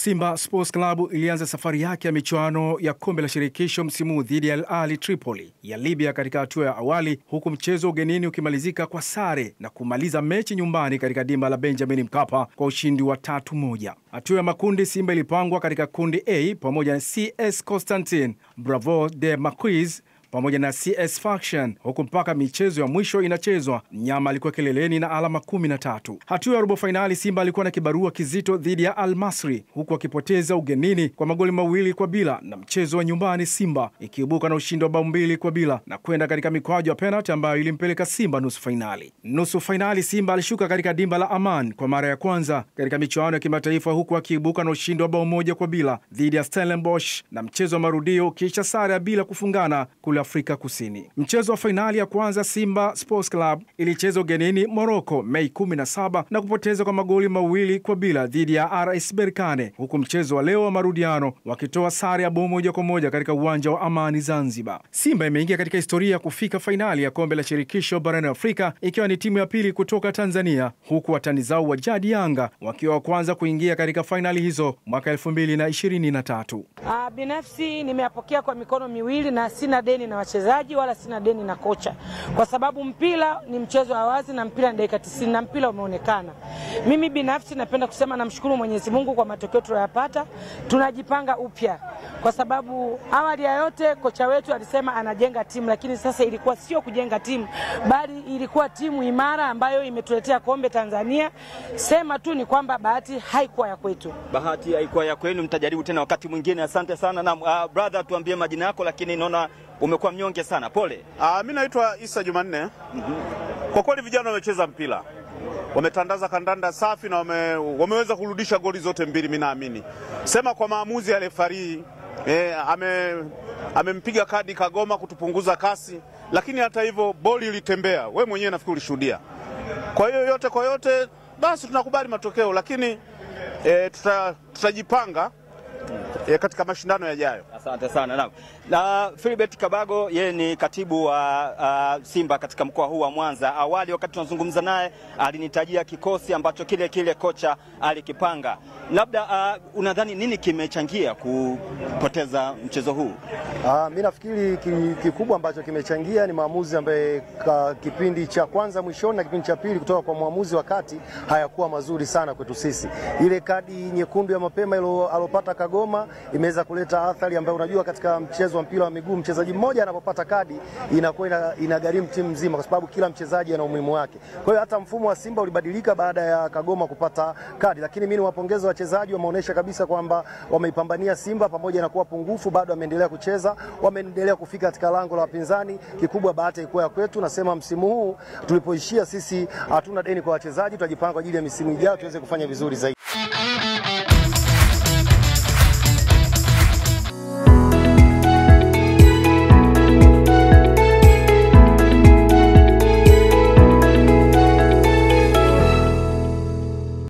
Simba Sports Club ilianza safari yake ya michuano ya kombe la shirikisho msimu dhidi ya Al Ahly Tripoli ya Libya katika hatua ya awali, huku mchezo ugenini ukimalizika kwa sare na kumaliza mechi nyumbani katika dimba la Benjamin Mkapa kwa ushindi wa 3-1. Hatua ya makundi, Simba ilipangwa katika kundi A pamoja na CS Constantine, Bravo de Maquis pamoja na CS Faction, huku mpaka michezo ya mwisho inachezwa Mnyama alikuwa kileleni na alama 13. Hatua ya robo finali, Simba alikuwa na kibarua kizito dhidi ya Al Masry, huku akipoteza ugenini kwa magoli 2-0, na mchezo wa nyumbani Simba ikiibuka na ushindi wa bao 2-0 na kwenda katika mikwaju ya penalty ambayo ilimpeleka Simba nusu finali. Nusu finali, Simba alishuka katika dimba la Aman kwa mara ya kwanza katika michuano ya kimataifa, huku akiibuka na ushindi wa bao 1-0 dhidi ya Stellenbosch, na mchezo wa marudio kisha sare bila kufungana kule Afrika Kusini. Mchezo wa fainali ya kwanza, Simba Sports Club ilicheza ugenini Morocco Mei 17 na kupoteza kwa magoli 2-0 dhidi ya RS Berkane, huku mchezo wa leo wa marudiano wakitoa sare ya bao 1-1 katika uwanja wa Amani Zanzibar. Simba imeingia katika historia ya kufika fainali ya kombe la shirikisho barani Afrika, ikiwa ni timu ya pili kutoka Tanzania, huku watani zao wa jadi Yanga wakiwa wa kwanza kuingia katika fainali hizo mwaka 2023. Binafsi nimeyapokea kwa mikono miwili na sina deni na wachezaji wala sina deni na kocha, kwa sababu mpira ni mchezo wa wazi na mpira ni dakika 90 na mpira umeonekana. Mimi binafsi napenda kusema namshukuru Mwenyezi Mungu kwa matokeo tuliyopata. Tunajipanga upya kwa sababu awali ya yote kocha wetu alisema anajenga timu, lakini sasa ilikuwa sio kujenga timu, bali ilikuwa timu imara ambayo imetuletea kombe Tanzania. Sema tu ni kwamba bahati haikuwa ya kwetu. Bahati haikuwa ya kwenu, mtajaribu tena wakati mwingine. Asante sana. Na brother, tuambie majina yako, lakini naona umekuwa mnyonge sana. Pole. Mimi naitwa Isa Jumanne. Kwa kweli vijana wamecheza mpira, wametandaza kandanda safi na wameweza kurudisha goli zote mbili. Mimi naamini sema kwa maamuzi ya refarii amempiga kadi Kagoma kutupunguza kasi, lakini hata hivyo boli ilitembea. Wewe mwenyewe nafikiri ulishuhudia. Kwa hiyo yote kwa yote basi tunakubali matokeo, lakini tutajipanga katika mashindano yajayo. Asante sana. Na Philbert Kabago, yeye ni katibu wa Simba katika mkoa huu wa Mwanza. Awali wakati tunazungumza naye alinitajia kikosi ambacho kile kocha alikipanga. Labda unadhani nini kimechangia kupoteza mchezo huu? Mimi nafikiri kikubwa ambacho kimechangia ni maamuzi ambaye kipindi cha kwanza mwishoni na kipindi cha pili kutoka kwa muamuzi wa kati hayakuwa mazuri sana kwetu sisi. Ile kadi nyekundu ya mapema alopata Kagoma imeweza kuleta athari ambayo unajua katika mchezo wa mpira wa miguu mchezaji mmoja anapopata kadi inakuwa inagharimu timu nzima, kwa sababu kila mchezaji ana umuhimu wake. Kwa hiyo hata mfumo wa Simba ulibadilika baada ya Kagoma kupata kadi, lakini mimi niwapongeze wachezaji, wameonyesha kabisa kwamba wameipambania Simba pamoja na kuwa pungufu, bado wameendelea kucheza, wameendelea kufika katika lango la wapinzani. Kikubwa bahati ilikuwa ya kwetu. Nasema msimu huu tulipoishia sisi hatuna deni kwa wachezaji, tutajipanga kwa ajili ya misimu ijayo tuweze kufanya vizuri zaidi.